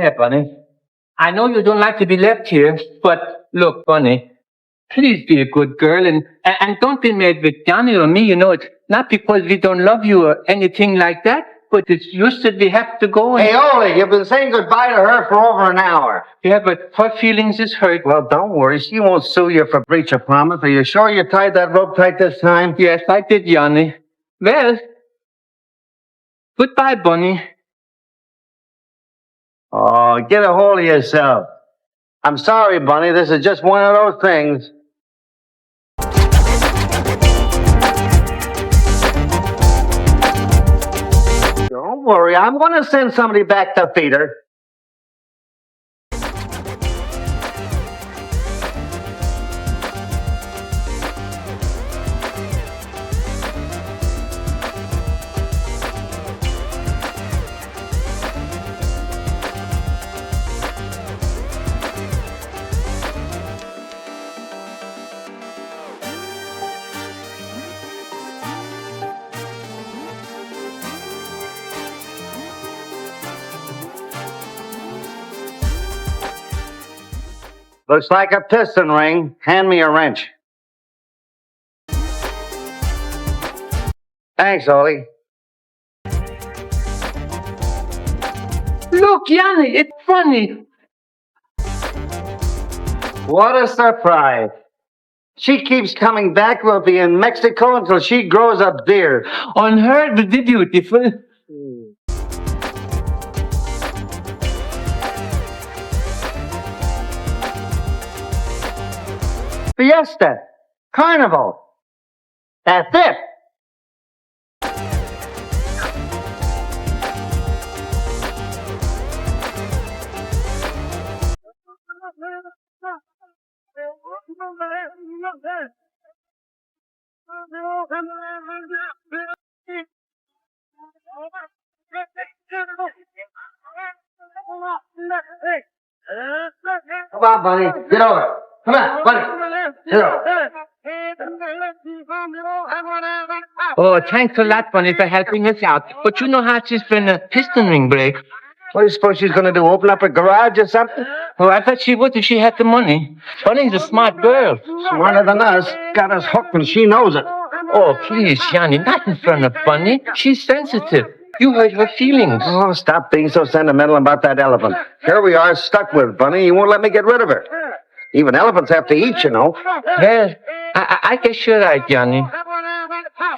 ahead, Bunny. I know you don't like to be left here, but look, Bunny, please be a good girl and don't be mad with Johnny or me. You know, it's not because we don't love you or anything like that, but it's just that we have to go. Hey, Ole, you've been saying goodbye to her for over an hour. Yeah, but her feelings is hurt. Well, don't worry. She won't sue you for breach of promise. Are you sure you tied that rope tight this time? Yes, I did, Johnny. Well, goodbye, Bunny. Oh, get a hold of yourself. I'm sorry, Bunny. This is just one of those things. Don't worry. I'm going to send somebody back to feed her. Looks like a piston ring. Hand me a wrench. Thanks, Ole. Look, Johnny, it's funny. What a surprise. She keeps coming back. We'll be in Mexico until she grows a beard. On her, the beautiful. Fiesta. Carnival. That's it. Come on, Bunny. Get over. Come on, Bunny. Get over. Oh, thanks a lot, Bunny, for helping us out. But you know how she's been a piston ring break. What do you suppose she's going to do? Open up a garage or something? Oh, I thought she would if she had the money. Bunny's a smart girl. Smarter than us. Got us hooked and she knows it. Oh, please, Johnny, not in front of Bunny. She's sensitive. You hurt her feelings. Oh, stop being so sentimental about that elephant. Here we are, stuck with Bunny. You won't let me get rid of her. Even elephants have to eat, you know. Well, I guess you're right, Johnny.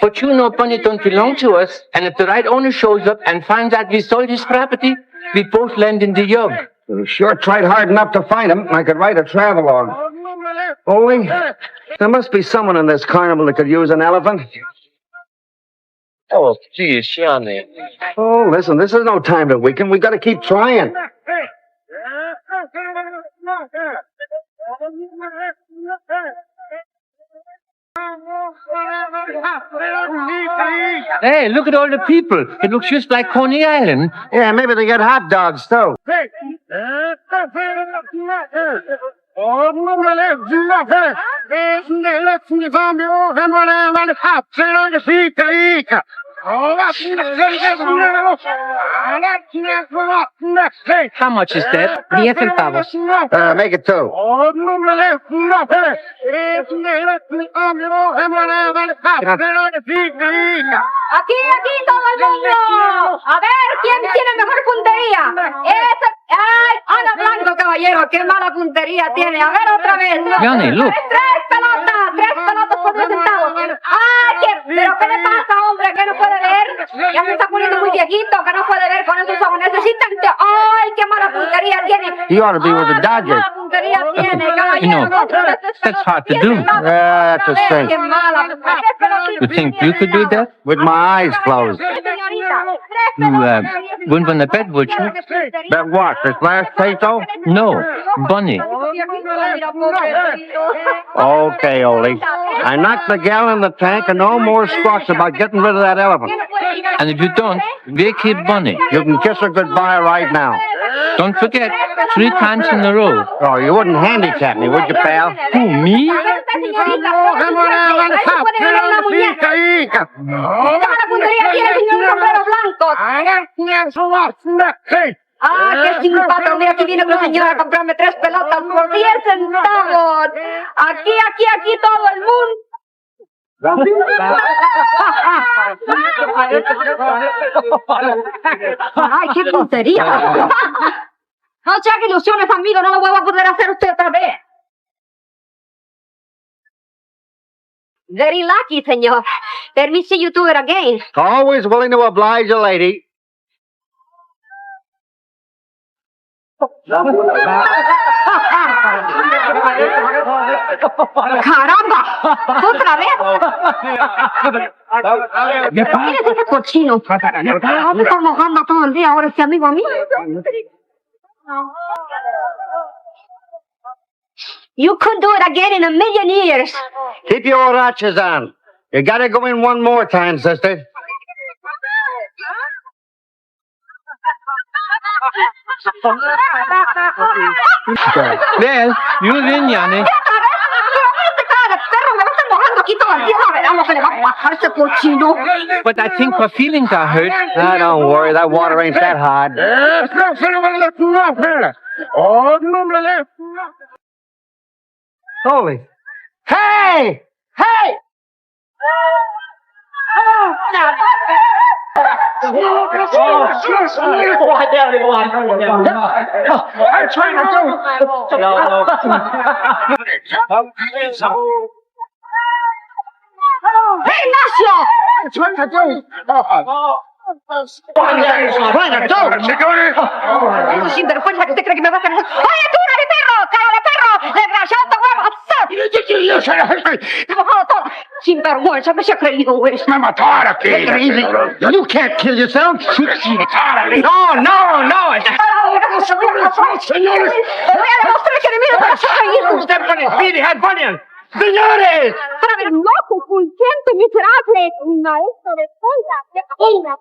But you know Bunny don't belong to us, and if the right owner shows up and finds out we sold his property, we both land in the yug. You sure tried hard enough to find him. I could write a travelogue. Only, there must be someone in this carnival that could use an elephant. Oh, geez, Johnny. Oh, listen, this is no time to weaken. We've got to keep trying. Hey, look at all the people. It looks just like Coney Island. Yeah, maybe they get hot dogs, too. How much is that? 10 centavos. Make it 2. Aquí todo el mundo. A ver, ¿quién tiene mejor puntería? ¡Ay! ¡Ana Blanco, caballero! ¡Qué mala puntería tiene! A ver, otra vez. Johnny, look. ¡Tres pelotas por 10 centavos! ¡Ay! ¿Pero qué le pasa, hombre? ¿Que no puede ver? Ya se está poniendo muy viejito, que no puede ver con esos ojos. Necesitan... ¡Ay! ¡Qué mala puntería tiene! You ought to be with the Dodgers. ¡Qué mala puntería tiene, caballero! You know, that's hard to do. That's a strange. ¡Qué mala! You think you could do that? With my eyes closed. You wouldn't want to bet, would you? Bet what? This last peso? No, Bunny. Okay, Ole. I knocked the gal in the tank and no more squawks about getting rid of that elephant. And if you don't, we'll keep Bunny. You can kiss her goodbye right now. Don't forget, 3 times in a row. Oh, you wouldn't handicap me, would you, pal? Who, me? Ah, qué simpático. Mira, aquí viene otra señora a comprarme 3 pelotas por 10 centavos. Aquí, todo el mundo. Ay, qué puntería. No se haga ilusiones, amigo. No lo voy a poder hacer usted otra vez. Very lucky, señor. Let me see you do it again. Always willing to oblige a lady. ¡Caramba! ¡Otra vez! Mira ese cochino. Me está mojando todo el día ahora este amigo mío. You could do it again in a million years. Keep your horachas on. You gotta go in one more time, sister. Well, you win, Yanni. Este cara de perro me va a estar mojando aquí todo el día. Verá lo que le va a pasar a ese cochino. But I think her feelings are hurt. Ah, don't worry. That water ain't that hot. Holy. Hey! Hey! ¡Hey, Ignacio! Eso sinvergüenza que usted cree que me va a hacer. ¡Oye, tú, cara de perro! ¡Desgraciado, te voy a matar! Sinvergüenza, me se ha creído, güey. Me matar aquí. You can't kill yourself. No. Señores. Voy a demostrar que de mí no se ha reído. Step on his feet, he had bunions. Señores. Para ver, loco, fulgente, miserable. Maestro de pulga.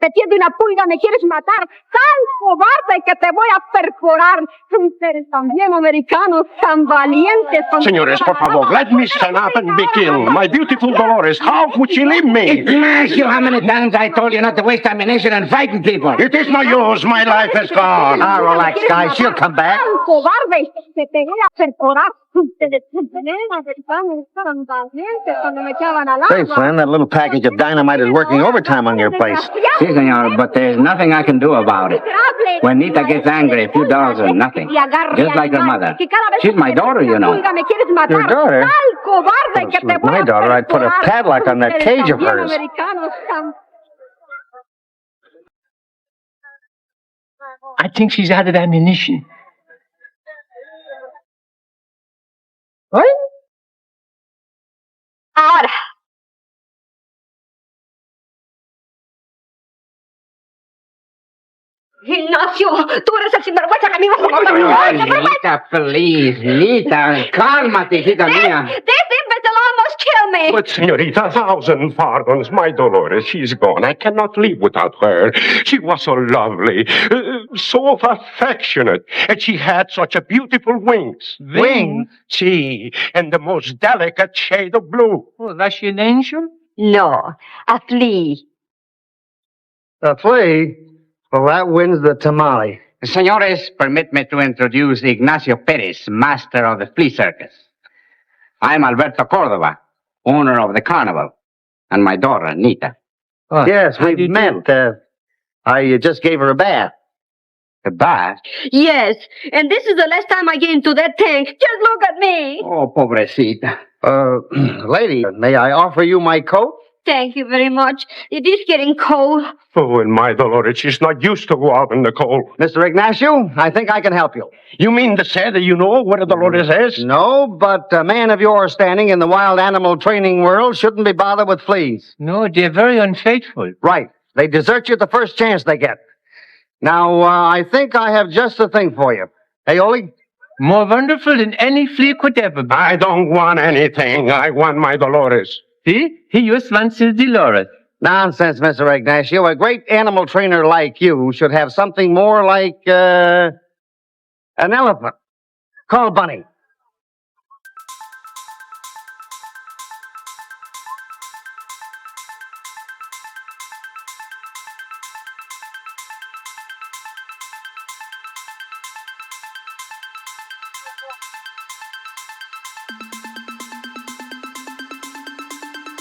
Te tiene una pulga, me quieres matar. ¡Sal, cobarde, que te voy a perforar! Ustedes también, americanos, tan valientes. Señores, por favor, let me stand up and be killed. My beautiful Dolores, how could she leave me? Ignacio, how many times I told you not to waste ammunition on fighting people? It is no use. My life is gone. Ah, relax, guys. She'll come back. ¡Sal, cobarde, que te voy a perforar! Ustedes americanos estaban valientes cuando me echaban al agua. Say, friend, that little package of dynamite is working overtime on your place. Sí, senor, but there's nothing I can do about it. When Nita gets angry, a few dollars are nothing. Just like her mother. She's my daughter, you know. Your daughter? If she was my daughter, I'd put a padlock on that cage of hers. I think she's out of ammunition. What? Ahora. Ignacio, tú eres el sinvergüenza que a mí me vas a matar. Nita, please, Nita, cálmate, hijita mía. This imbecile almost killed me. But, senorita, 1,000 pardons. My Dolores, she's gone. I cannot live without her. She was so lovely, so affectionate, and she had such a beautiful wings. Wings? See, and the most delicate shade of blue. Oh, that's she an angel? No, a flea. The flea? Well, that wins the tamale. Senores, permit me to introduce Ignacio Perez, master of the flea circus. I'm Alberto Cordoba, owner of the carnival, and my daughter, Nita. Oh, Yes, how do we've you met. do? I just gave her a bath. The bath? Yes, and this is the last time I get into that tank. Just look at me. Oh, pobrecita. Lady, may I offer you my coat? Thank you very much. It is getting cold. Oh, and my Dolores, she's not used to go out in the cold. Mr. Ignacio, I think I can help you. You mean to say that you know where Dolores is? No, but a man of your standing in the wild animal training world shouldn't be bothered with fleas. No, they're very unfaithful. Right. They desert you the first chance they get. Now, I think I have just the thing for you. Hey, Oli? More wonderful than any flea could ever be. I don't want anything. I want my Dolores. See? He just wants his Dolores. Nonsense, Mr. Ignacio. A great animal trainer like you should have something more like, an elephant. Call Bunny.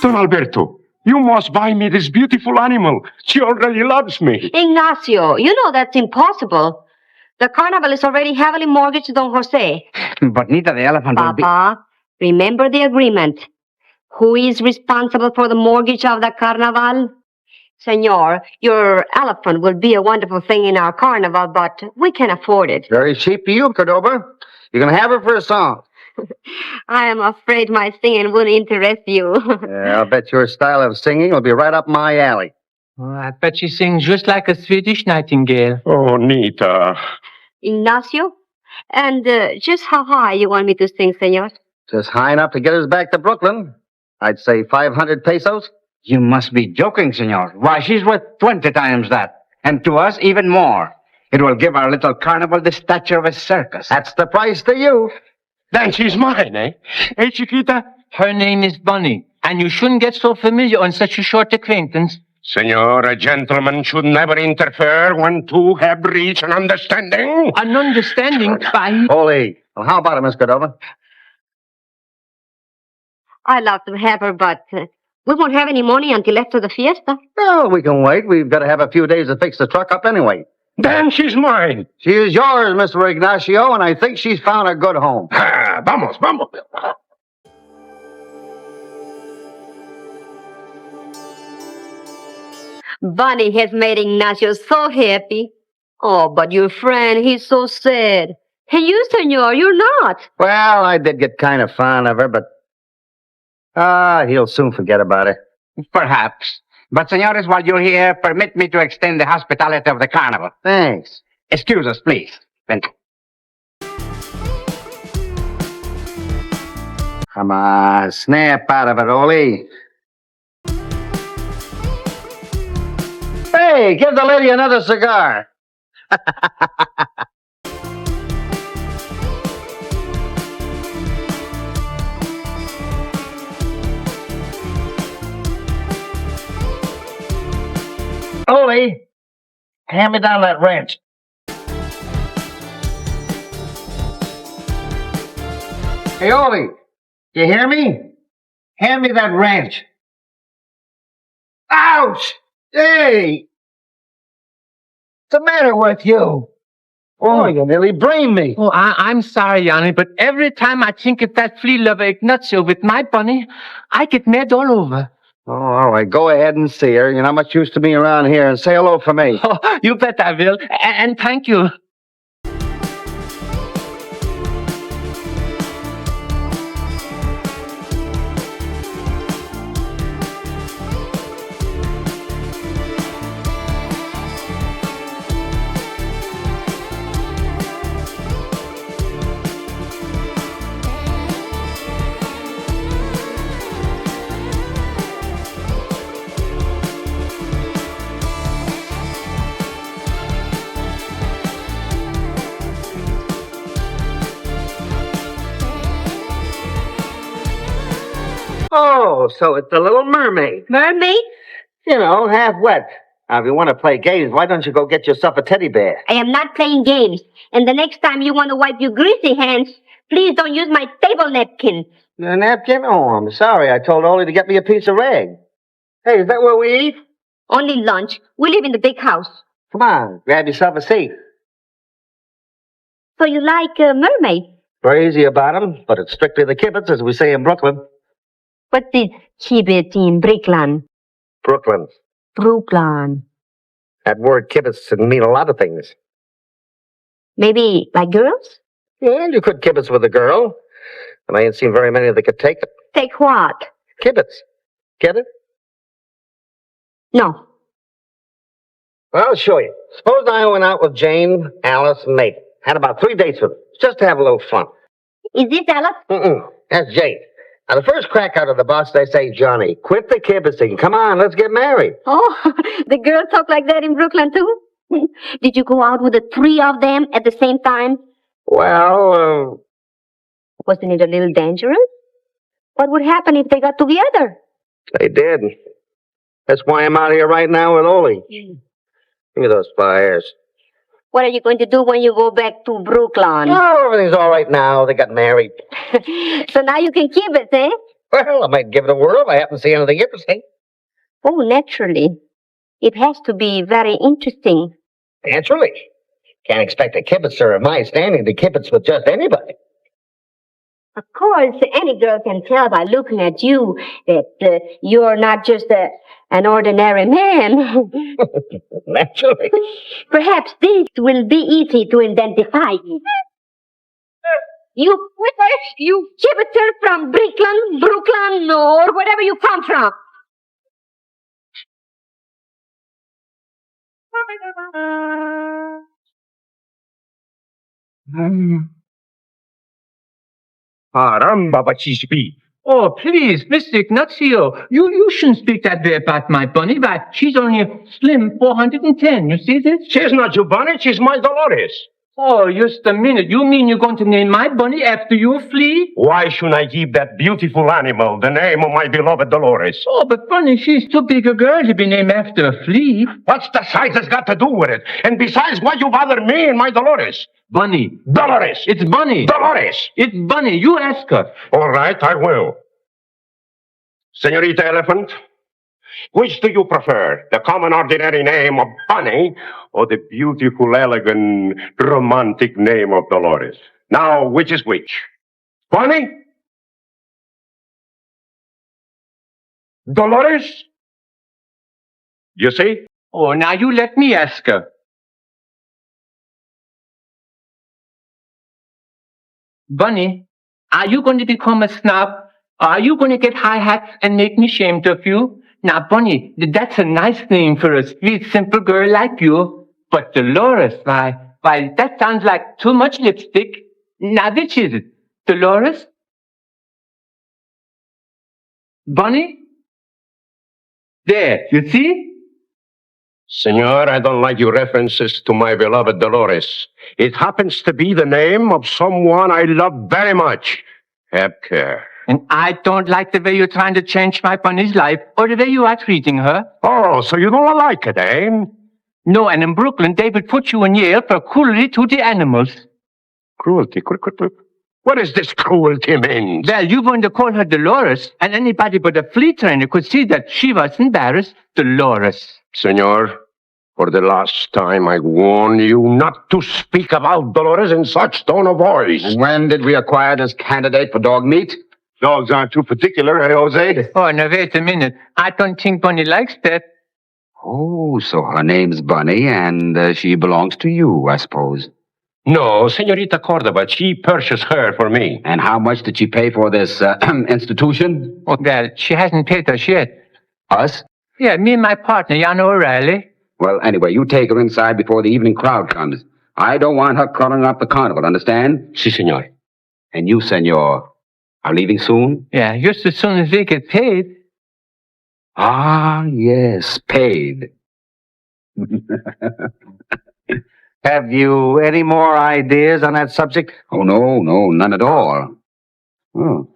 Don Alberto, you must buy me this beautiful animal. She already loves me. Ignacio, you know that's impossible. The carnival is already heavily mortgaged, Don Jose. But Nita, the elephant will be... Papa, remember the agreement. Who is responsible for the mortgage of the carnival? Senor, your elephant will be a wonderful thing in our carnival, but we can afford it. Very cheap to you, Cordoba. You can have her for a song. I am afraid my singing wouldn't interest you. Yeah, I'll bet your style of singing will be right up my alley. Oh, I bet she sings just like a Swedish nightingale. Oh, Nita. Ignacio? And just how high you want me to sing, senor? Just high enough to get us back to Brooklyn. I'd say 500 pesos. You must be joking, senor. Why, she's worth 20 times that. And to us, even more. It will give our little carnival the stature of a circus. That's the price to you. Then she's mine, eh? Hey, Chiquita? Her name is Bunny, and you shouldn't get so familiar on such a short acquaintance. Senor, a gentleman should never interfere when two have reached an understanding. An understanding by... Holy. Well, how about it, Miss Cordova? I'd love to have her, but we won't have any money until after the fiesta. No, we can wait. We've got to have a few days to fix the truck up anyway. Then she's mine. She is yours, Mr. Ignacio, and I think she's found a good home. Ah, vamos, vamos. Bunny has made Ignacio so happy. Oh, but your friend, he's so sad. And you, senor, you're not. Well, I did get kind of fond of her, but... he'll soon forget about it. Perhaps. But, senores, while you're here, permit me to extend the hospitality of the carnival. Thanks. Excuse us, please. Thank you. Come on, snap out of it, Oli. Hey, give the lady another cigar. Oli, hand me down that wrench. Hey, Oli, you hear me? Hand me that wrench. Ouch! Hey! What's the matter with you? Oh, you nearly brained me. Oh, I'm sorry, Yanni, but every time I think of that flea lover Ignacio with my bunny, I get mad all over. Oh, all right, go ahead and see her. You're not much use to me around here, and say hello for me. Oh, you bet I will. And thank you. Oh, so it's the Little Mermaid. Mermaid? You know, half wet. Now, if you want to play games, why don't you go get yourself a teddy bear? I am not playing games. And the next time you want to wipe your greasy hands, please don't use my table napkin. A napkin? Oh, I'm sorry. I told Oli to get me a piece of rag. Hey, is that where we eat? Only lunch. We live in the big house. Come on, grab yourself a seat. So you like mermaid? Crazy about 'em, but it's strictly the kibitz, as we say in Brooklyn. What is kibitz in Brooklyn? Brooklyn. Brooklyn. That word kibitz can mean a lot of things. Maybe like girls? Well, you could kibitz with a girl, and I ain't seen very many that could take it. Take what? Kibitz. Get it? No. Well, I'll show you. Suppose I went out with Jane, Alice, and Nate. Had about 3 dates with them, just to have a little fun. Is this Alice? That's Jane. Now, the first crack out of the bus, they say, Johnny, quit the kibitzing. Come on, let's get married. Oh, the girls talk like that in Brooklyn, too? Did you go out with the 3 of them at the same time? Well, Wasn't it a little dangerous? What would happen if they got together? they did. That's why I'm out here right now with Oli. Look at those fires. What are you going to do when you go back to Brooklyn? Oh, everything's all right now. They got married. So now you can keep it, eh? Well, I might give it a whirl if I happen to see anything interesting. Oh, naturally. It has to be very interesting. Naturally. Can't expect a kibitzer of my standing to kibitz with just anybody. Of course, any girl can tell by looking at you that you're not just an ordinary man. Naturally. Perhaps this will be easy to identify you. You kibitzer from Brooklyn, or wherever you come from. Caramba, but she's big. Oh, please, Mr. Ignacio, you shouldn't speak that way about my bunny, but she's only a slim 410. You see this? She's not your bunny, she's my Dolores. Oh, just a minute. You mean you're going to name my bunny after your flea? Why shouldn't I give that beautiful animal the name of my beloved Dolores? Oh, but Bunny, she's too big a girl to be named after a flea. What's the size has got to do with it? And besides, why you bother me and my Dolores? Bunny. Dolores! It's Bunny. Dolores! It's Bunny. You ask her. All right, I will. Senorita Elephant, which do you prefer? The common ordinary name of Bunny or the beautiful, elegant, romantic name of Dolores? Now, which is which? Bunny? Dolores? You see? Oh, now you let me ask her. Bunny, are you going to become a snob? Are you going to get high hats and make me ashamed of you? Now, Bunny, that's a nice name for a sweet, simple girl like you. But Dolores, why, that sounds like too much lipstick. Now, which is it? Dolores? Bunny? There, you see? Senor, I don't like your references to my beloved Dolores. It happens to be the name of someone I love very much. Have care. And I don't like the way you're trying to change my bunny's life or the way you are treating her. Oh, so you don't like it, eh? No, and in Brooklyn, they would put you in jail for cruelty to the animals. Cruelty? What does this cruelty mean? Well, you want to call her Dolores, and anybody but a flea trainer could see that she was embarrassed. Dolores. Senor, for the last time, I warn you not to speak about Dolores in such tone of voice. When did we acquire this candidate for dog meat? Dogs aren't too particular, eh, Jose? Oh, now wait a minute. I don't think Bunny likes that. Oh, so her name's Bunny, and she belongs to you, I suppose. No, Senorita Cordoba, she purchased her for me. And how much did she pay for this institution? Oh, well, she hasn't paid us yet. Us? Yeah, me and my partner, Jan O'Reilly. Well, anyway, you take her inside before the evening crowd comes. I don't want her crawling up the carnival, understand? Si, senor. And you, senor, are leaving soon? Yeah, just as soon as we get paid. Ah, yes, paid. Have you any more ideas on that subject? Oh, no, none at all. Oh,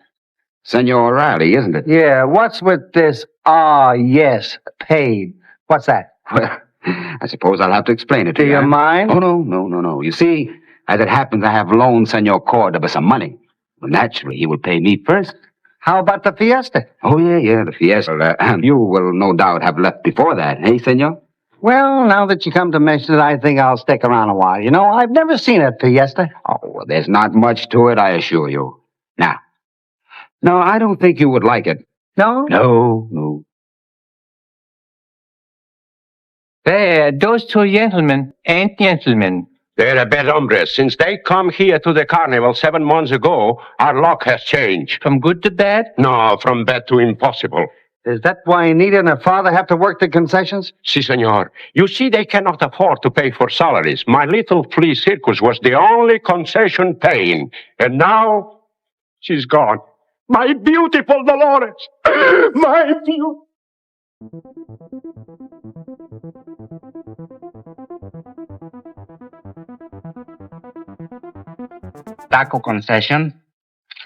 Senor O'Reilly, isn't it? Yeah, what's with this, yes, paid? What's that? Well, I suppose I'll have to explain it to Do you. you mind? Oh, no. You see, as it happens, I have loaned Senor Cordoba some money. Well, naturally, he will pay me first. How about the fiesta? Oh, yeah, the fiesta. You will no doubt have left before that, hey, senor? Well, now that you come to mention it, I think I'll stick around a while. You know, I've never seen a fiesta. Oh, well, there's not much to it, I assure you. Now, no, I don't think you would like it. No? No. There, those two gentlemen ain't gentlemen. They're a bad hombres. Since they come here to the carnival 7 months ago, our luck has changed. From good to bad? No, from bad to impossible. Is that why Nita and her father have to work the concessions? Si, senor. You see, they cannot afford to pay for salaries. My little flea circus was the only concession paying. And now, she's gone. My beautiful Dolores! My beautiful... Taco concession,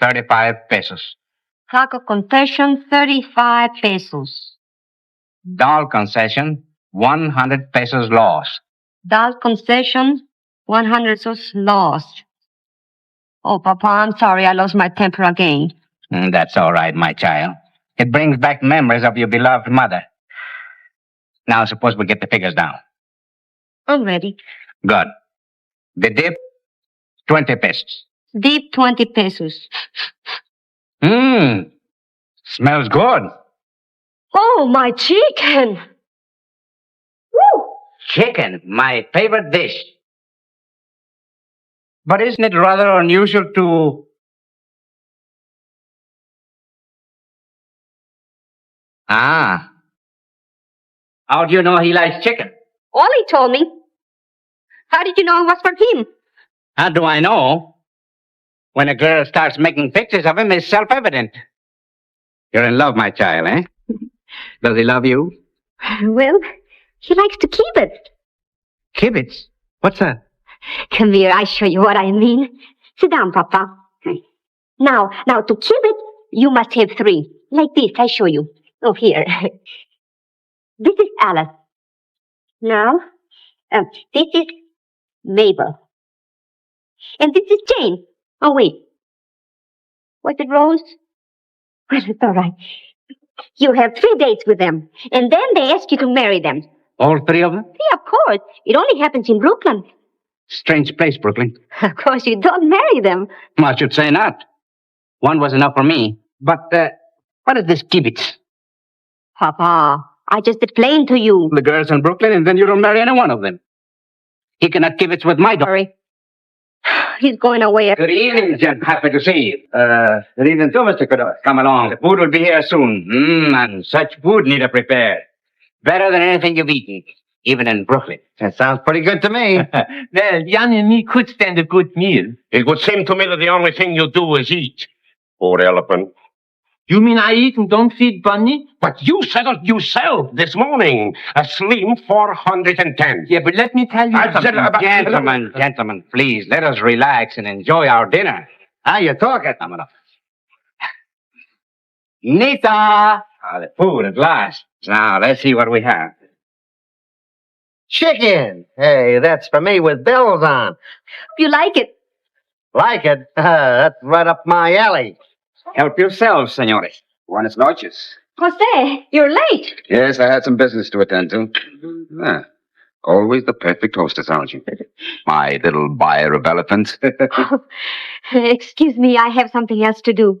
35 pesos. Taco concession, 35 pesos. Doll concession, 100 pesos loss. Doll concession, 100 was lost. Oh, Papa, I'm sorry. I lost my temper again. That's all right, my child. It brings back memories of your beloved mother. Now, suppose we get the figures down. I'm ready. Good. The dip, 20 pesos. Deep 20 pesos. Smells good. Oh, my chicken! Woo! Chicken, my favorite dish. But isn't it rather unusual to... Ah. How do you know he likes chicken? Ollie told me. How did you know it was for him? How do I know? When a girl starts making pictures of him, it's self-evident. You're in love, my child, eh? Does he love you? Well, he likes to keep it. Kibitz? What's that? Come here, I show you what I mean. Sit down, Papa. Now, to keep it, you must have 3. Like this, I show you. Oh, here. This is Alice. Now, this is Mabel. And this is Jane. Oh, wait. Was it Rose? Well, it's all right. You have 3 dates with them, and then they ask you to marry them. All 3 of them? Yeah, of course. It only happens in Brooklyn. Strange place, Brooklyn. Of course, you don't marry them. I should say not. 1 was enough for me. But, what is this kibitz? Papa, I just explained to you. The girls in Brooklyn, and then you don't marry any one of them. He cannot kibitz with my daughter. Sorry. He's going away. Good evening, Jen. Happy to see you. Good evening too, Mr. Cordoba. Come along. The food will be here soon. And such food Nita prepared. Better than anything you've eaten, even in Brooklyn. That sounds pretty good to me. Well, Jan and me could stand a good meal. It would seem to me that the only thing you do is eat. Poor elephant. You mean I eat and don't feed Bunny? But you said it yourself this morning. A slim 410. Yeah, but let me tell you something. Gentlemen, please, let us relax and enjoy our dinner. How you talking? Come on up. Nita! The food at last. Now, let's see what we have. Chicken. Hey, that's for me with bells on. You like it? Like it? That's right up my alley. Help yourselves, senores. Buenas noches. Jose, you're late. Yes, I had some business to attend to. Always the perfect hostess, aren't you? My little buyer of elephants. Excuse me, I have something else to do.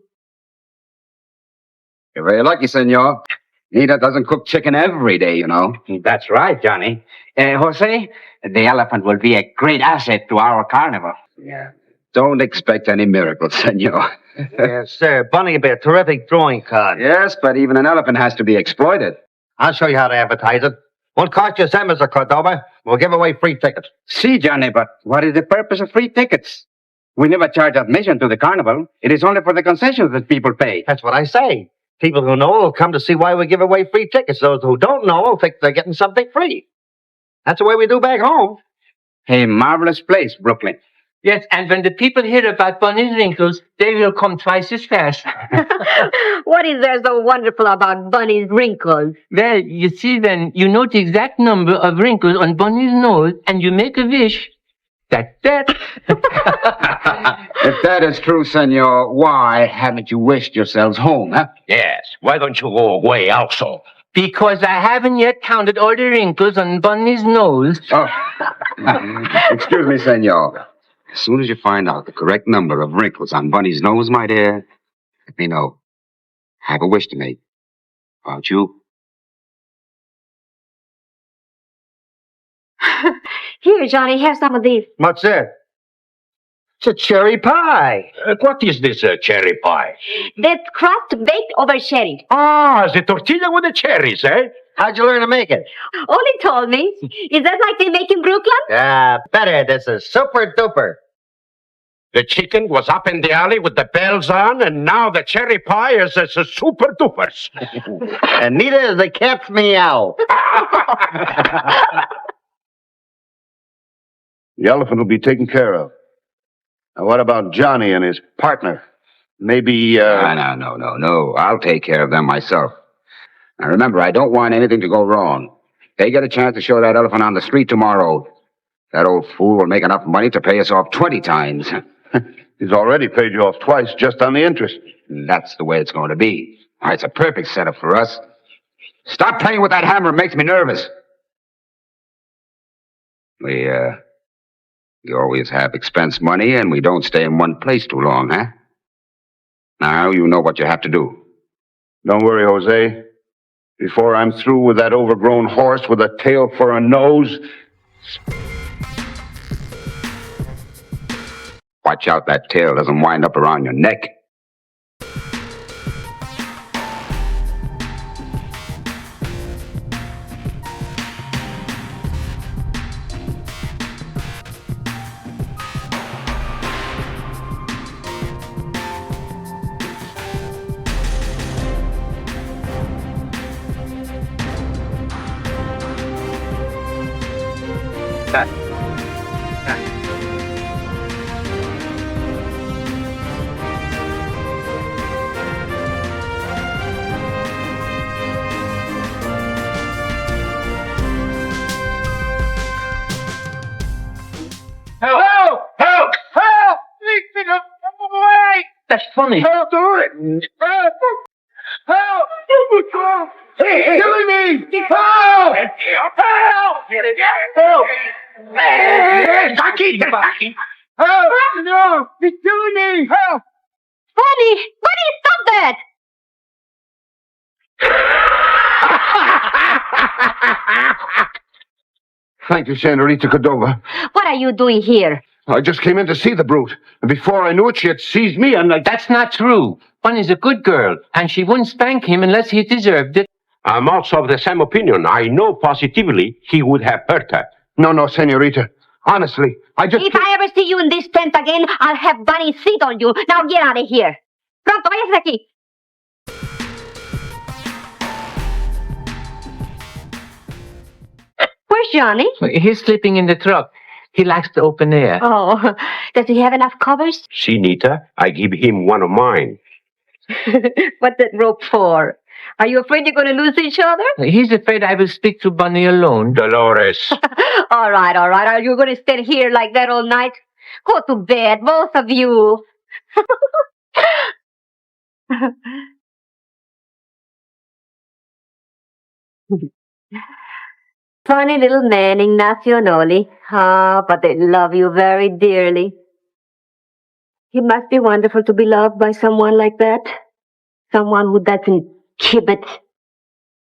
You're very lucky, senor. Nita doesn't cook chicken every day, you know. That's right, Johnny. Jose, the elephant will be a great asset to our carnival. Yeah. Don't expect any miracles, senor. Yes, sir. Bunny will be a terrific drawing card. Yes, but even an elephant has to be exploited. I'll show you how to advertise it. Won't cost you a cent, Mr. Cordoba. We'll give away free tickets. See, Johnny, but what is the purpose of free tickets? We never charge admission to the carnival. It is only for the concessions that people pay. That's what I say. People who know will come to see why we give away free tickets. Those who don't know will think they're getting something free. That's the way we do back home. A marvelous place, Brooklyn. Yes, and when the people hear about Bunny's wrinkles, they will come twice as fast. What is there so wonderful about Bunny's wrinkles? Well, you see, when you know the exact number of wrinkles on Bunny's nose and you make a wish, that's that. If that is true, senor, why haven't you wished yourselves home, huh? Yes. Why don't you go away also? Because I haven't yet counted all the wrinkles on Bunny's nose. Oh. Excuse me, senor. As soon as you find out the correct number of wrinkles on Bunny's nose, my dear, let me know. I have a wish to make. About you? Here, Johnny, have some of these. What's that? It's a cherry pie. What is this cherry pie? That's crust baked over sherry. Ah, the tortilla with the cherries, eh? How'd you learn to make it? Ollie told me. Is that like they make in Brooklyn? Better. This is super duper. The chicken was up in the alley with the bells on, and now the cherry pie is a super dupers. And Nita is the cat's meow. The elephant will be taken care of. Now, what about Johnny and his partner? Maybe, No. I'll take care of them myself. Now, remember, I don't want anything to go wrong. They get a chance to show that elephant on the street tomorrow. That old fool will make enough money to pay us off 20 times. He's already paid you off twice just on the interest. That's the way it's going to be. It's a perfect setup for us. Stop playing with that hammer. It makes me nervous. We always have expense money, and we don't stay in one place too long, huh? Now you know what you have to do. Don't worry, Jose. Before I'm through with that overgrown horse with a tail for a nose. Watch out that tail doesn't wind up around your neck. Help! Help! Help! Please, come away! That's funny. Help! Do it! Help! Help! Hey, killing me! Help! Help! Help! Help! No! He's killing me! Help! Bunny! Bunny, stop that! Thank you, Senorita Cordoba. What are you doing here? I just came in to see the brute. And before I knew it, she had seized me and That's not true. Bunny's a good girl, and she wouldn't spank him unless he deserved it. I'm also of the same opinion. I know positively he would have hurt her. No, Senorita. Honestly, I just... If I ever see you in this tent again, I'll have Bunny sit on you. Now get out of here. Pronto, váyase de aquí. Where's Johnny? He's sleeping in the truck. He likes the open air. Oh, does he have enough covers? See, Nita, I give him one of mine. What's that rope for? Are you afraid you're going to lose each other? He's afraid I will speak to Bunny alone. Dolores. All right. Are you going to stay here like that all night? Go to bed, both of you. Funny little man, Ignacio Noli. Ah, but they love you very dearly. It must be wonderful to be loved by someone like that. Someone who doesn't kibitz.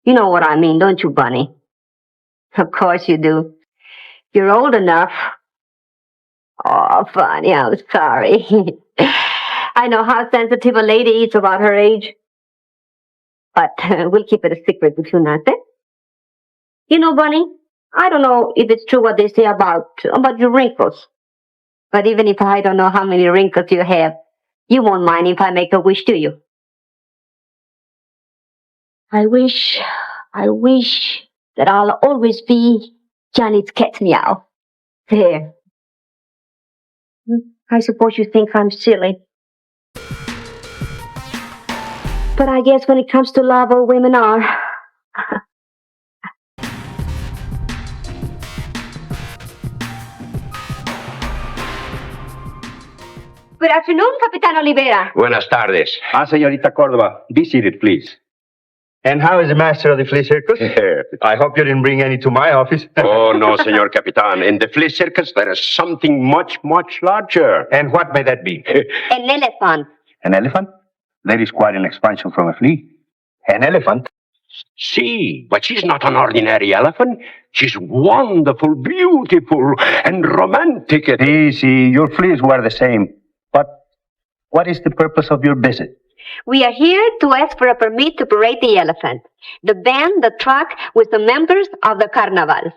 You know what I mean, don't you, Bunny? Of course you do. You're old enough. Oh, Bunny, I'm sorry. I know how sensitive a lady is about her age. But we'll keep it a secret between us, eh? You know, Bunny, I don't know if it's true what they say about your wrinkles. But even if I don't know how many wrinkles you have, you won't mind if I make a wish to you. I wish that I'll always be Johnny's cat meow. There. I suppose you think I'm silly. But I guess when it comes to love, all women are. Good afternoon, Capitan Olivera. Buenas tardes. Señorita Cordoba, be seated, please. And how is the master of the flea circus? I hope you didn't bring any to my office. Oh, no, Senor Capitan. In the flea circus, there is something much, much larger. And what may that be? An elephant. An elephant? That is quite an expansion from a flea. An elephant? See, but she's not an ordinary elephant. She's wonderful, beautiful, and romantic. See, your fleas were the same. But what is the purpose of your visit? We are here to ask for a permit to parade the elephant. The band, the truck, with the members of the carnival.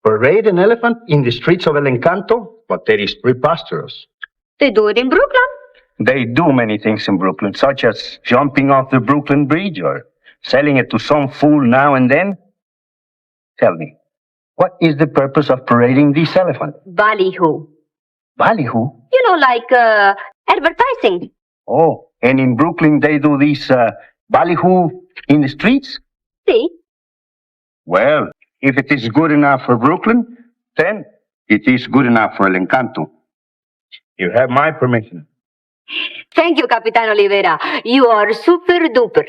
Parade an elephant in the streets of El Encanto? But that is preposterous. They do it in Brooklyn. They do many things in Brooklyn, such as jumping off the Brooklyn Bridge or selling it to some fool now and then. Tell me, what is the purpose of parading this elephant? Ballyhoo. Ballyhoo? You know, like advertising. Oh, and in Brooklyn they do this ballyhoo in the streets? See? Well, if it is good enough for Brooklyn, then It is good enough for El Encanto. You have my permission. Thank you, Capitan Olivera. You are super duper.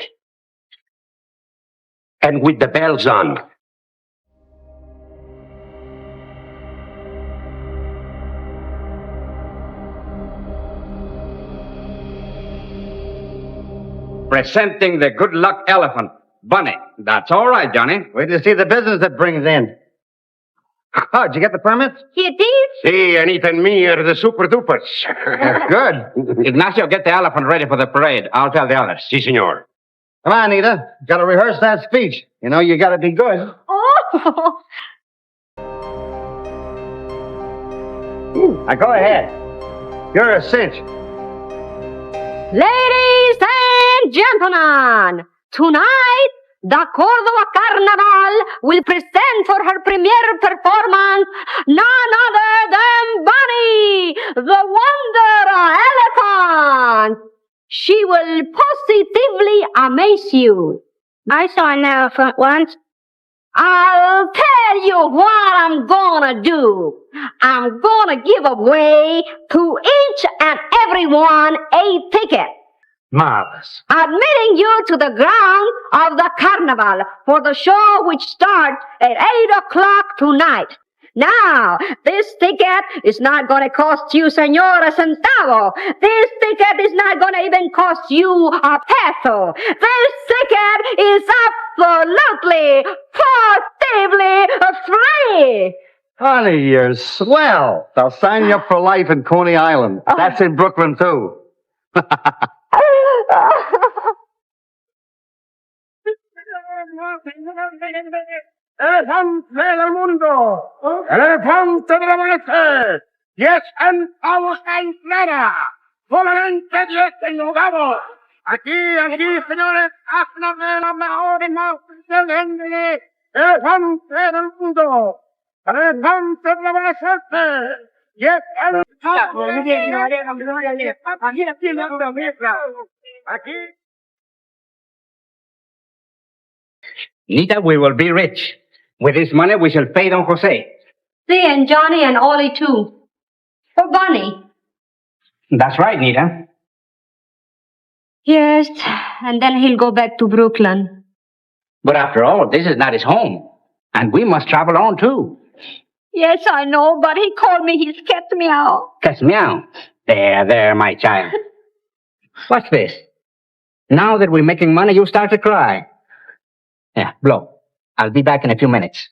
And with the bells on. Presenting the good luck elephant, Bunny. That's all right, Johnny. Wait till you see the business it brings in. Oh, did you get the permit? You did? See, Anita and me are the super dupers. Good. Ignacio, get the elephant ready for the parade. I'll tell the others. Si, senor. Come on, Nita. Got to rehearse that speech. You know, you got to be good. Oh! Now, go ahead. You're a cinch. Ladies and gentlemen, tonight, the Cordova Carnival will present for her premiere performance none other than Bunny, the Wonder Elephant. She will positively amaze you. I saw an elephant once. I'll tell you what I'm gonna do. I'm gonna give away to each and everyone a ticket, Marvelous. admitting you to the ground of the carnival for the show which starts at 8 o'clock tonight. Now, this ticket is not going to cost you, senor, a centavo. This ticket is not going to even cost you a peso. This ticket is absolutely, positively free. Honey, you're swell. They'll sign you up for life in Coney Island. That's in Brooklyn, too. Elefante del mundo, elefante del amanecer, 10 centavos en plena, solamente 10 enjugados. Aquí, señores, haznos de la mejor y más excelente elefante del mundo, elefante del amanecer, 10 centavos. Aquí. Nita, we will be rich. With this money, we shall pay Don Jose. See, and Johnny and Ollie, too. For Bunny. That's right, Nita. Yes, and then he'll go back to Brooklyn. But after all, this is not his home. And we must travel on, too. Yes, I know, but he called me his cat meow. Cat's meow. There, my child. What's this? Now that we're making money, you start to cry. Yeah, blow. I'll be back in a few minutes.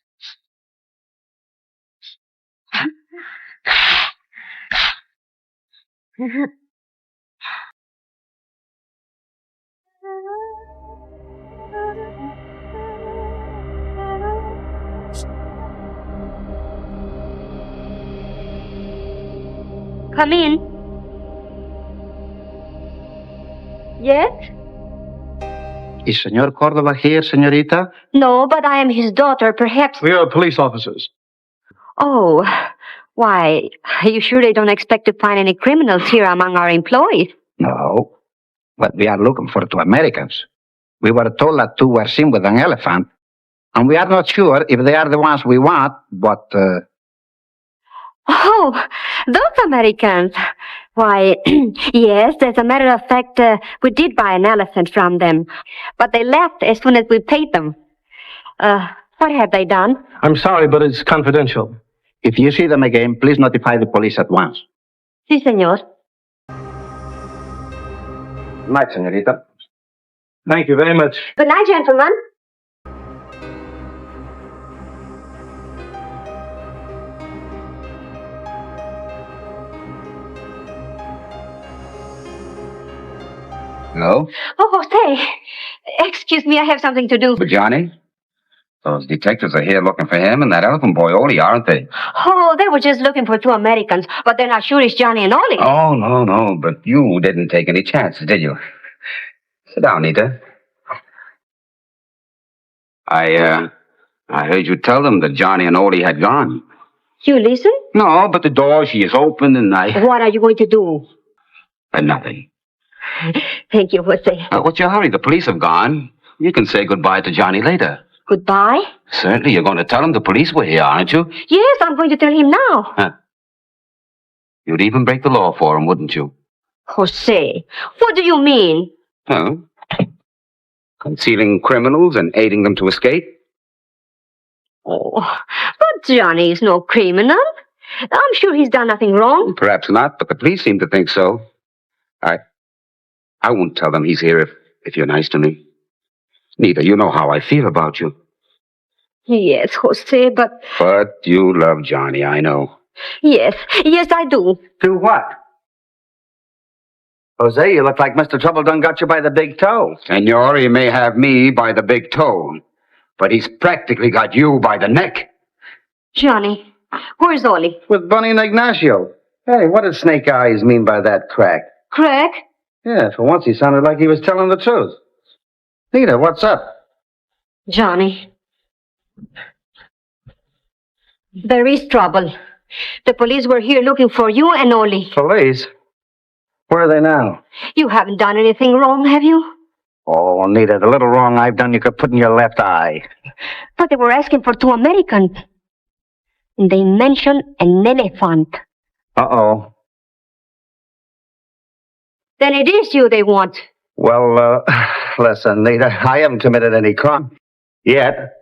Come in. Yes? Is Senor Cordoba here, senorita? No, but I am his daughter. Perhaps. We are police officers. Oh, why? Are you sure they don't expect to find any criminals here among our employees? No. But we are looking for two Americans. We were told that two were seen with an elephant. And we are not sure if they are the ones we want, but, Oh, those Americans. Why, yes, as a matter of fact, we did buy an elephant from them. But they left as soon as we paid them. What have they done? I'm sorry, but it's confidential. if you see them again, please notify the police at once. Sí, señor. Night, senorita. Thank you very much. Good night, gentlemen. Hello? Oh, say, excuse me, I have something to do. But Johnny? Those detectives are here looking for him and that elephant boy, Ollie, aren't they? Oh, they were just looking for two Americans, but they're not sure it's Johnny and Ollie. Oh, no, but you didn't take any chances, did you? Sit down, Nita. I heard you tell them that Johnny and Ollie had gone. You listen? No, but the door, she is open and I... What are you going to do? Nothing. Thank you, Jose. What's your hurry? The police have gone. You can say goodbye to Johnny later. Goodbye? Certainly, you're going to tell him the police were here, aren't you? Yes, I'm going to tell him now. Huh. You'd even break the law for him, wouldn't you? Jose, what do you mean? Huh? Concealing criminals and aiding them to escape? Oh, but Johnny is no criminal. I'm sure he's done nothing wrong. Perhaps not, but the police seem to think so. I won't tell them he's here if you're nice to me. Nita, you know how I feel about you. Yes, Jose, but... But you love Johnny, I know. Yes, I do. Do what? Jose, you look like Mr. Trouble done got you by the big toe. Senor, he may have me by the big toe, but he's practically got you by the neck. Johnny, where's Ollie? With Bunny and Ignacio. Hey, what did Snake Eyes mean by that crack? Craig? Yeah, for once he sounded like he was telling the truth. Nita, what's up? Johnny. There is trouble. The police were here looking for you and Ollie. Police? Where are they now? You haven't done anything wrong, have you? Oh, Nita, the little wrong I've done you could put in your left eye. But they were asking for 2 Americans. And they mentioned an elephant. Uh-oh. Then it is you they want. Well, listen, Nita, I haven't committed any crime yet.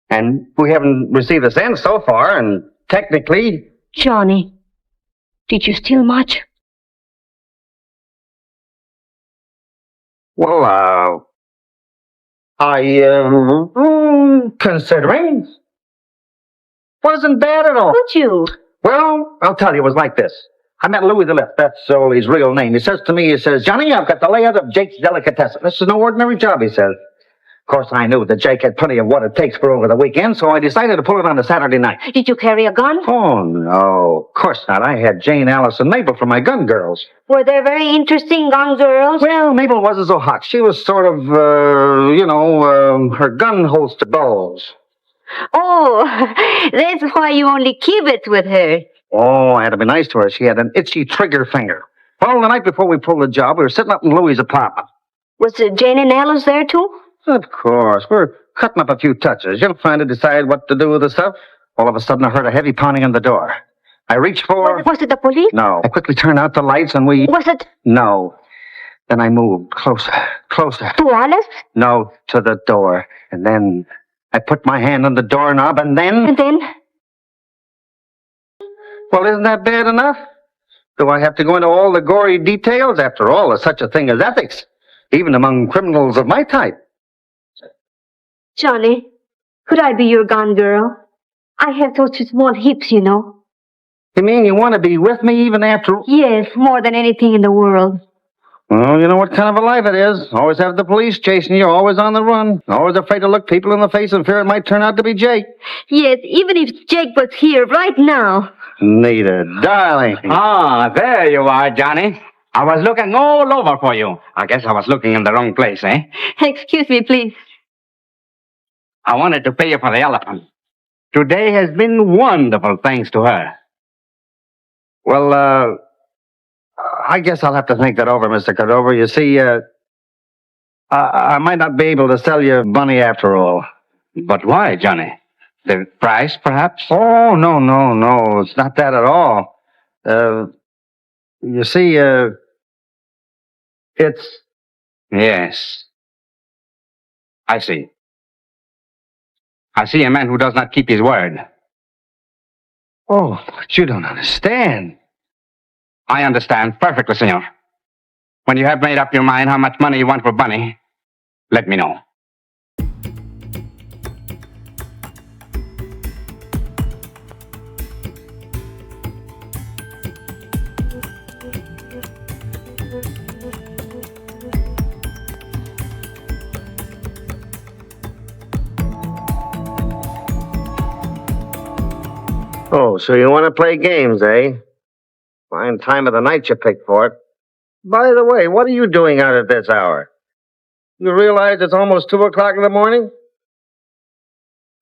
And we haven't received a cent so far, and technically... Johnny, did you steal much? Well, considering, wasn't bad at all. Would you? Well, I'll tell you, it was like this. I met Louis the Lift. That's Ollie's real name. He says to me, Johnny, I've got the layout of Jake's delicatessen. This is no ordinary job, he says. Of course, I knew that Jake had plenty of what it takes for over the weekend, so I decided to pull it on a Saturday night. Did you carry a gun? Oh, no. Of course not. I had Jane, Alice, and Mabel for my gun girls. Were they very interesting gun girls? Well, Mabel wasn't so hot. She was sort of, her gun holster balls. Oh, that's why you only keep it with her. Oh, I had to be nice to her. She had an itchy trigger finger. Well, the night before we pulled the job, we were sitting up in Louis' apartment. Was Jane and Alice there, too? Of course. We're cutting up a few touches. You'll find to decide what to do with the stuff. All of a sudden, I heard a heavy pounding on the door. I reached for... Was it the police? No. I quickly turned out the lights and we... Was it... No. Then I moved closer. To Alice? No, to the door. And then I put my hand on the doorknob and then... And then? Well, isn't that bad enough? Do I have to go into all the gory details? After all, there's such a thing as ethics, even among criminals of my type. Johnny, could I be your gun girl? I have such small hips, you know. You mean you want to be with me even after... Yes, more than anything in the world. Well, you know what kind of a life it is. Always have the police chasing you, always on the run. Always afraid to look people in the face and fear it might turn out to be Jake. Yes, even if Jake was here right now. Nita, darling. Ah, there you are, Johnny. I was looking all over for you. I guess I was looking in the wrong place, eh? Excuse me, please. I wanted to pay you for the elephant. Today has been wonderful, thanks to her. Well, I guess I'll have to think that over, Mr. Cordoba. You see, I might not be able to sell you Bunny after all. But why, Johnny? The price, perhaps? Oh, no. It's not that at all. You see, it's... Yes. I see. I see a man who does not keep his word. Oh, but you don't understand. I understand perfectly, senor. When you have made up your mind how much money you want for Bunny, let me know. Oh, so you want to play games, eh? Fine time of the night you picked for it. By the way, what are you doing out at this hour? You realize it's almost 2 o'clock in the morning?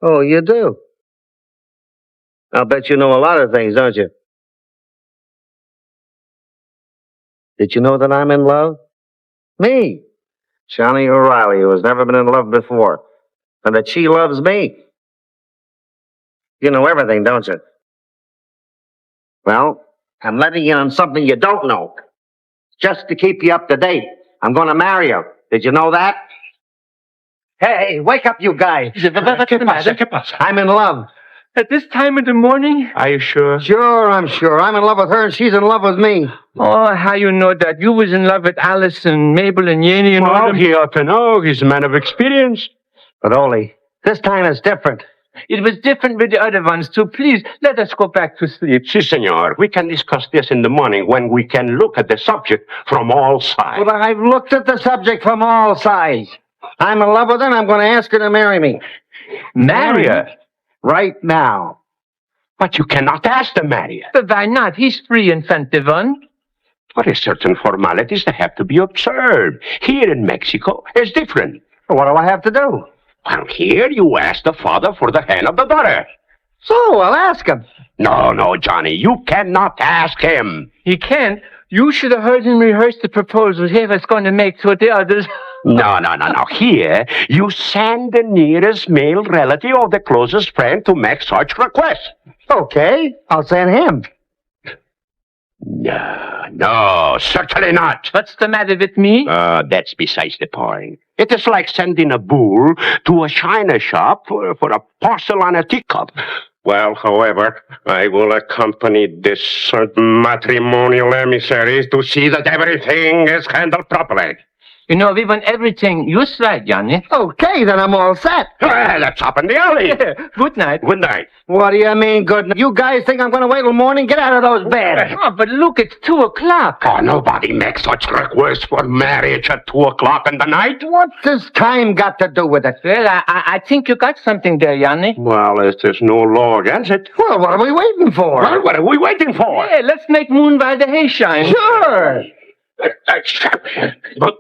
Oh, you do? I'll bet you know a lot of things, don't you? Did you know that I'm in love? Me, Johnny O'Reilly, who has never been in love before. and that she loves me. You know everything, don't you? Well, I'm letting you on something you don't know. Just to keep you up to date. I'm going to marry her. Did you know that? Hey, wake up, you guys. ¿Qué pasa? I'm in love. At this time of the morning? Are you sure? Sure, I'm sure. I'm in love with her and she's in love with me. Oh, how you know that? You was in love with Alice and Mabel and Yanny and all Well, them. he ought to know. He's a man of experience. But Ole, this time it's different. It was different with the other ones too. Please, let us go back to sleep. Si, senor. We can discuss this in the morning when we can look at the subject from all sides. But I've looked at the subject from all sides. I'm in love with her and I'm going to ask her to marry me. Marry her? Right now. But you cannot ask to marry her. But why not? He's free and 21. There are certain formalities that have to be observed. Here in Mexico, it's different. What do I have to do? Well, here you ask the father for the hand of the daughter. So I'll ask him. No, Johnny, you cannot ask him. He can't. You should have heard him rehearse the proposal he was going to make to the others. No. Here, you send the nearest male relative or the closest friend to make such request. Okay, I'll send him. No, certainly not. What's the matter with me? That's besides the point. It is like sending a bull to a china shop for a porcelain teacup. Well, however, I will accompany this matrimonial emissaries to see that everything is handled properly. You know, we want everything just right, Johnny. Okay, then I'm all set. Well, that's up in the alley. Good night. Good night. What do you mean, good? You guys think I'm going to wait till morning? Get out of those beds. Oh, but look, it's 2 o'clock. Oh, nobody makes such requests for marriage at 2 o'clock in the night. What's this time got to do with it? Well, I think you got something there, Johnny. Well, as there's no law against it. Well, what are we waiting for? Well, what are we waiting for? Hey, let's make moon by the hay shine. Sure. But...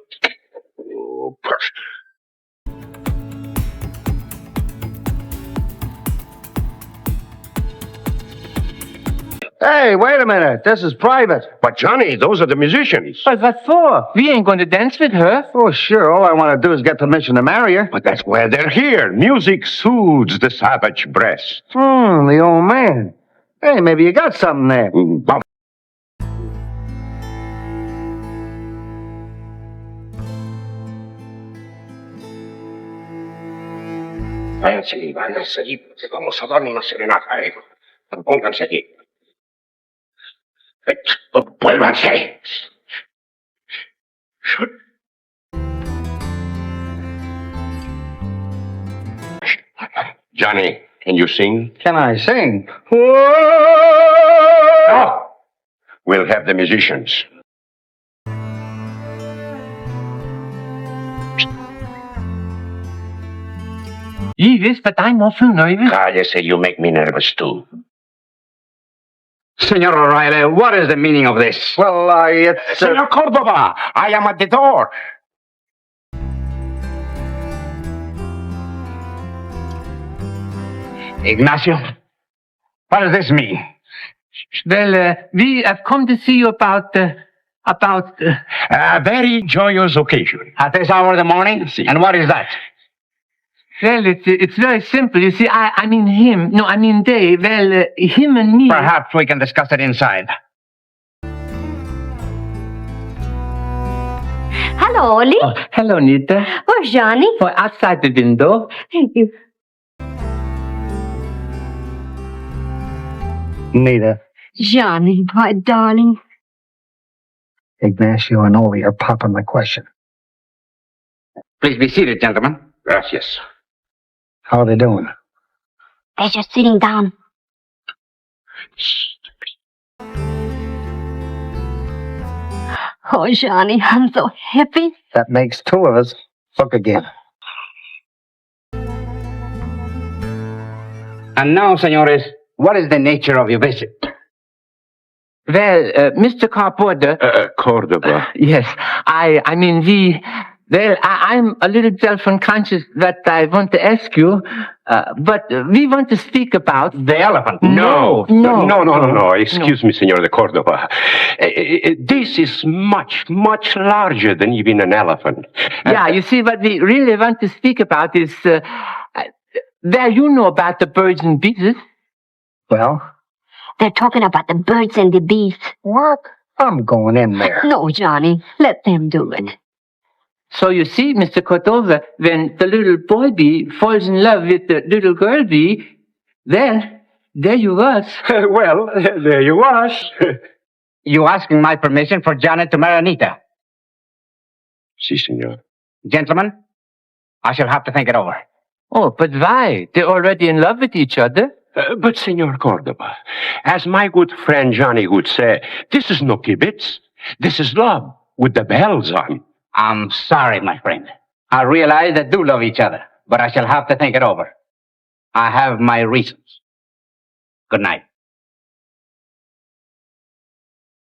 Hey, wait a minute. This is private. But Johnny, those are the musicians. But what for? We ain't going to dance with her. Oh, sure. All I want to do is get permission to marry her. But that's why they're here. Music soothes the savage breast. The old man. Hey, maybe you got something there. Váyanse allí, porque vamos a dar una serenata. Pónganse allí. Vuélvanse. Johnny, can you sing? Can I sing? No. We'll have the musicians. Yes, but I'm awful nervous. Cállese, you make me nervous too. Senor O'Reilly, what is the meaning of this? Well, it's... Senor Cordoba, I am at the door. Ignacio, what does this mean? Well, we have come to see you about... A very joyous occasion. At this hour of the morning? Si. And what is that? Well, it's very simple. You see, I mean him. No, I mean they. Well, him and me. Perhaps we can discuss it inside. Hello, Oli. Oh, hello, Nita. Where's Johnny? Oh, outside the window. Thank you. Nita, Johnny, my darling. Ignacio and Ole are popping the question. Please be seated, gentlemen. Gracias. How are they doing? They're just sitting down. Oh, Johnny, I'm so happy. That makes 2 of us. Look again. And now, senores, what is the nature of your visit? Well, Mr. Carpenter. Cordoba. Yes, I mean we... Well, I'm a little self-unconscious that I want to ask you, but we want to speak about... The elephant. No. Excuse me, Senor de Cordoba. This is much, much larger than even an elephant. Yeah, you see, what we really want to speak about is There, you know about the birds and bees. Well, They're talking about the birds and the bees. what? I'm going in there. No, Johnny, let them do it. So you see, Mr. Cordova, when the little boy bee falls in love with the little girl bee, then there you was. Well, there you was. You asking my permission for Janet to marry Nita? Si, senor. Gentlemen, I shall have to think it over. Oh, but why? They're already in love with each other. But, Senor Cordoba, as my good friend Johnny would say, this is no kibitz. This is love with the bells on. I'm sorry, my friend. I realize they do love each other, but I shall have to think it over. I have my reasons. Good night.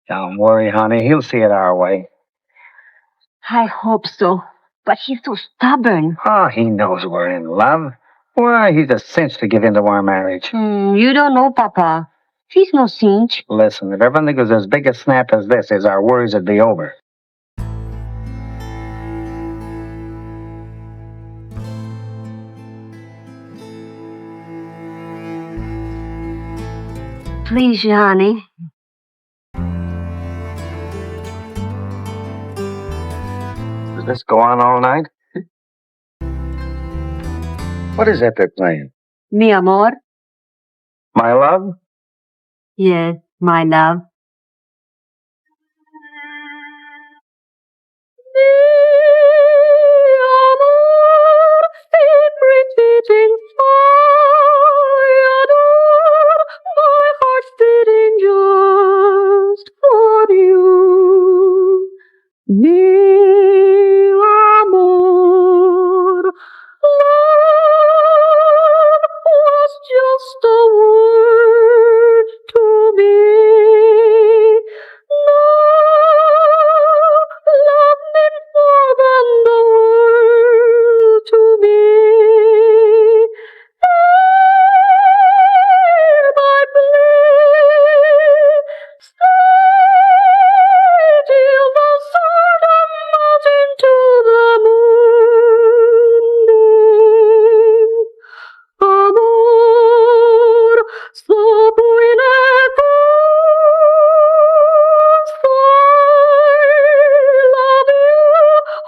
Don't worry, honey. He'll see it our way. I hope so. But he's so stubborn. Oh, he knows we're in love. Why, he's a cinch to give in to our marriage. You don't know, Papa. He's no cinch. Listen, if everything was as big a snap as this is, our worries would be over. Please, Johnny. Does this go on all night? What is that they're playing? Mi amor. My love? Yes, my love. Just a word to me. No, love meant more than the world to me. Hear my plea. Stay till the sun melts into the moonbeam. Amor, so buena love you,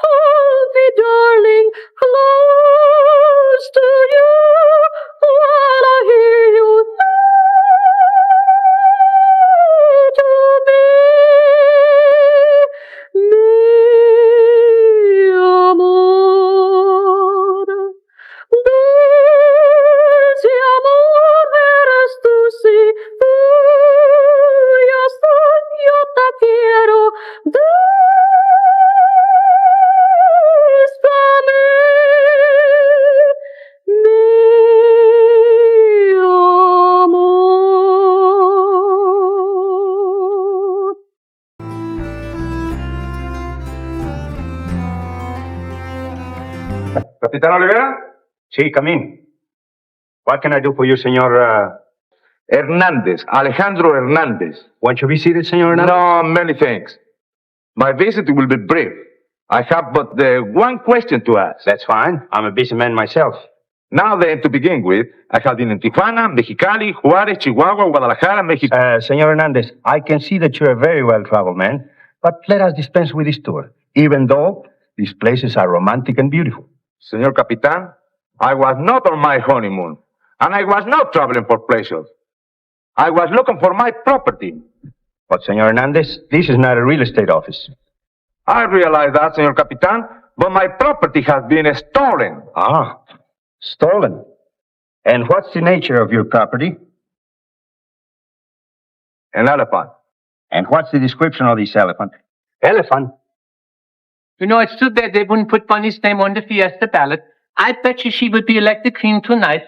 hold me, darling, close to you, while I hear you say to me, mi amor. Dulce amor, eres tú, sí, tú, yo soy, yo te quiero, bésame, mi amor. Capitán Olivera? Sí, come in. What can I do for you, Senor, Hernandez, Alejandro Hernandez. Want to be seated, Senor Hernandez? No, many thanks. My visit will be brief. I have but one question to ask. That's fine. I'm a busy man myself. Now then, to begin with, I have been in Tijuana, Mexicali, Juarez, Chihuahua, Guadalajara, Mexico. Senor Hernandez, I can see that you're a very well-traveled man, but let us dispense with this tour, even though these places are romantic and beautiful. Senor Capitan, I was not on my honeymoon, and I was not traveling for pleasure. I was looking for my property. But, Senor Hernandez, this is not a real estate office. I realize that, Senor Capitan, but my property has been stolen. Ah, stolen. And what's the nature of your property? An elephant. And what's the description of this elephant? Elephant? You know, it's too bad they wouldn't put Bunny's name on the Fiesta ballot. I bet you she would be elected queen tonight.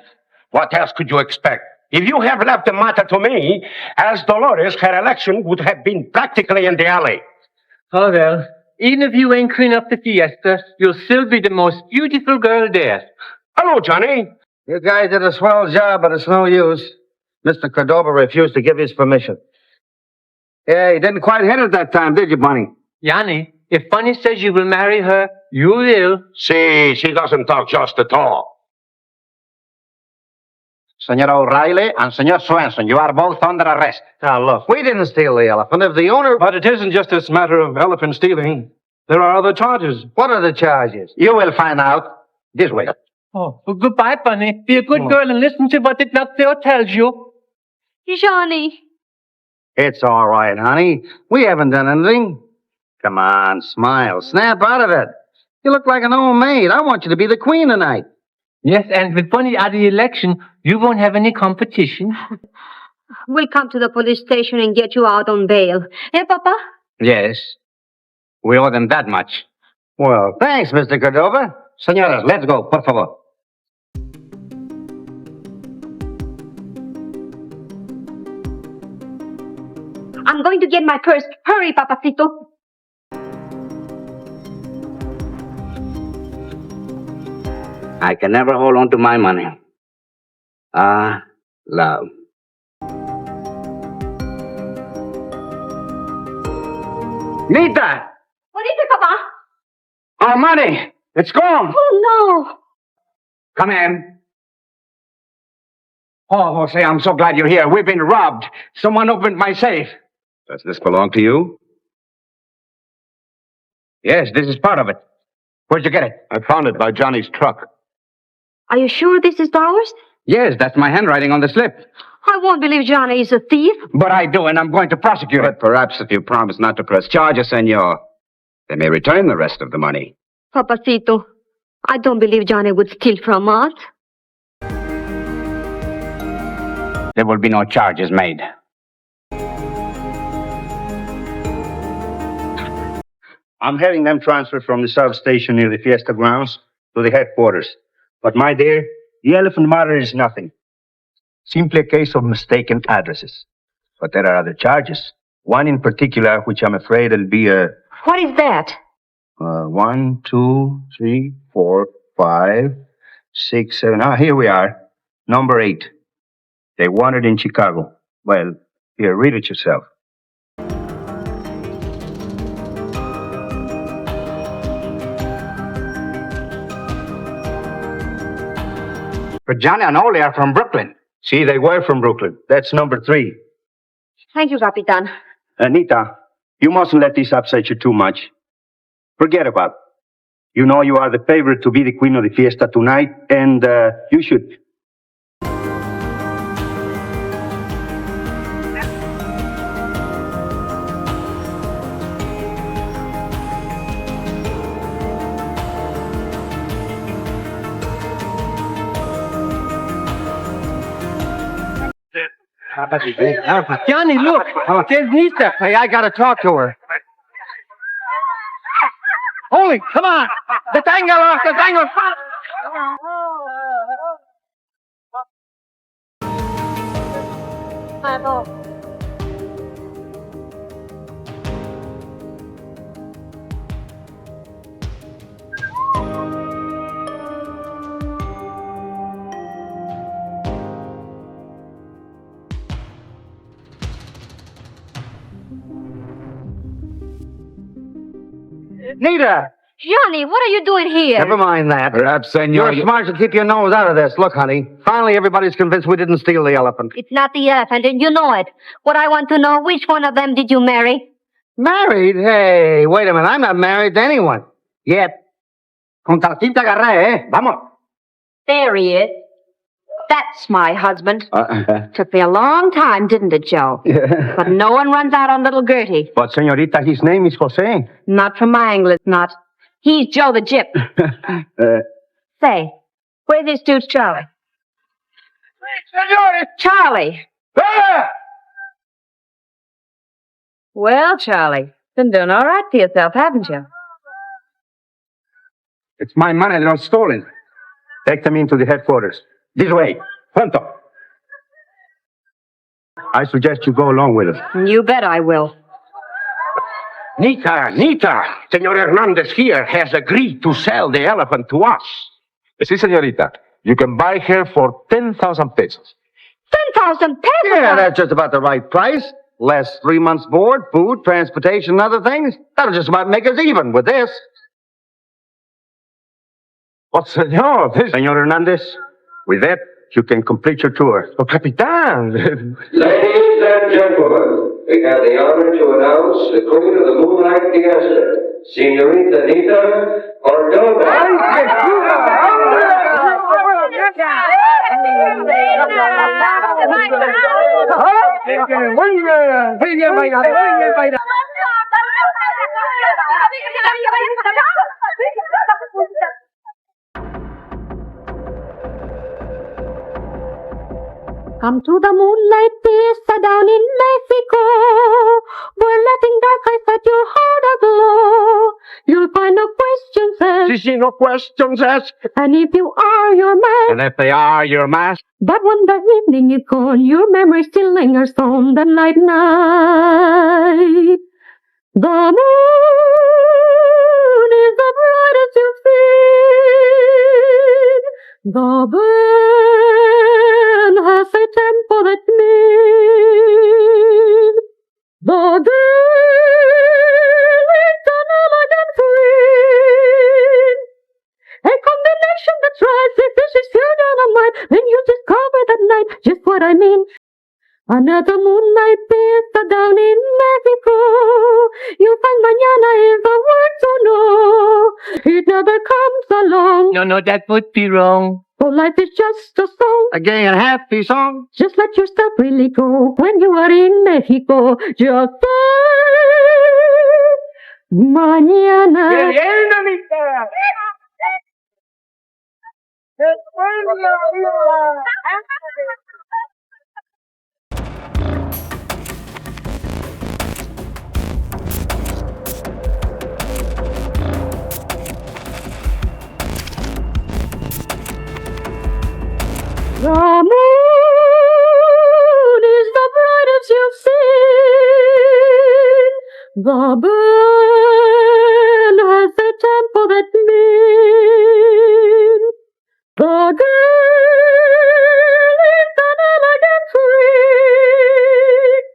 What else could you expect? If you have left the matter to me, as Dolores, her election would have been practically in the alley. Oh, well, even if you ain't queen of the Fiesta, you'll still be the most beautiful girl there. Hello, Johnny. You guys did a swell job, but it's no use. Mr. Cordoba refused to give his permission. Yeah, you didn't quite hit it that time, did you, Bunny? Yanni, if Bunny says you will marry her, you will. See, she doesn't talk just at all. Senor O'Reilly and Senor Swenson, you are both under arrest. Now, look, we didn't steal the elephant. If the owner... But it isn't just this matter of elephant stealing. There are other charges. What are the charges? You will find out this way. Oh, well, goodbye, Bunny. Be a good girl and listen to what the doctor tells you. Johnny. It's all right, honey. We haven't done anything. Come on, smile. Snap out of it. You look like an old maid. I want you to be the queen tonight. Yes, and with Bunny out of the election, you won't have any competition. We'll come to the police station and get you out on bail. Eh, Papa? Yes. We owe them that much. Well, thanks, Mr. Cordoba. Senores, let's go, por favor. I'm going to get my purse. Hurry, Papacito. I can never hold on to my money. Ah, love. Nita! What is it, Papa? Our money! It's gone! Oh, no. Come in. Oh, Jose, I'm so glad you're here. We've been robbed. Someone opened my safe. Does this belong to you? Yes, this is part of it. Where'd you get it? I found it by Johnny's truck. Are you sure this is ours? Yes, that's my handwriting on the slip. I won't believe Johnny is a thief. But I do, and I'm going to prosecute But it. perhaps if you promise not to press charges, senor, they may return the rest of the money. Papacito, I don't believe Johnny would steal from us. There will be no charges made. I'm having them transferred from the substation near the Fiesta grounds to the headquarters. But, my dear, the elephant matter is nothing. Simply a case of mistaken addresses. But there are other charges. One in particular, which I'm afraid will be a... What is that? 1, 2, 3, 4, 5, 6, 7... Ah, here we are. Number 8. They want it in Chicago. Well, here, read it yourself. But Johnny and Ole are from Brooklyn. See, they were from Brooklyn. That's number 3. Thank you, Capitan. Nita, you mustn't let this upset you too much. Forget about it. You know you are the favorite to be the queen of the fiesta tonight, and you should... Johnny, look. There's Nita. Hey, I gotta talk to her. Holy, come on. The tango, the tango. Nita! Johnny, what are you doing here? Never mind that. Perhaps, senor... You're smart to keep your nose out of this. Look, honey, finally everybody's convinced we didn't steal the elephant. It's not the elephant, and you know it. What I want to know, which one of them did you marry? Married? Hey, wait a minute. I'm not married to anyone. Yet. Con talquita agarré, eh? Vamos. There he is. That's my husband. Took me a long time, didn't it, Joe? But no one runs out on little Gertie. But, senorita, his name is Jose. Not from my angle, it's not. He's Joe the Gyp. Say, where's this dude's Charlie? Charlie! Well, Charlie, been doing all right for yourself, haven't you? It's my money that was stolen. Take them into the headquarters. This way. Pronto. I suggest you go along with us. You bet I will. Nita, Senor Hernandez here has agreed to sell the elephant to us. Sí, señorita. You can buy her for 10,000 pesos. 10,000 pesos? Yeah, that's just about the right price. Less 3 months' board, food, transportation, and other things. That'll just about make us even with this. But, senor, this... Senor Hernandez, with that, you can complete your tour. Oh, Capitan. Ladies and gentlemen, we have the honor to announce the Queen of the Moonlight Fiesta, Senorita Nita Cordoba. Come to the moonlight fiesta down in Mexico. We're letting dark eyes set your heart aglow. You'll find no questions asked. See, no questions asked. And if you are, you're mad. And if they are, you're masked. But when the evening is gone, your memory still lingers on that night. The moon is the brightest you've seen. The band has a tempo that means. The girl is an elegant queen. A combination that's right. If this is your down of mine, then you discover that night just what I mean. Another moonlight fiesta down in Mexico. You'll find mañana is the word to know. It never comes along. No, that would be wrong. So life is just a song. A gay and happy song. Just let yourself really go when you are in Mexico. Just say mañana. The moon is the brightest you've seen. The band has the tempo that means. The girl is an elegant freak.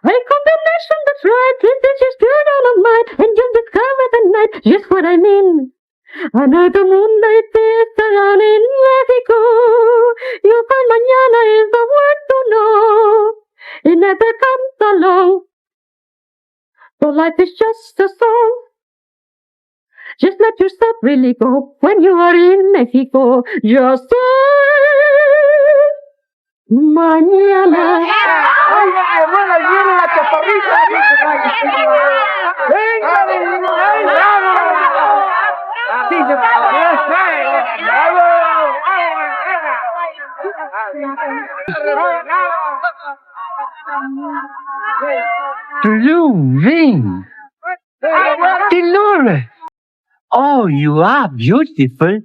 A combination that's right. If this is good on a mind, and you'll discover the night just what I mean. Another moonlight fiesta down in Mexico. You'll find mañana is the word to know. It never comes along. So life is just a song. Just let yourself really go when you are in Mexico. Just say mañana. Blue ring. Dolores. Oh, you are beautiful.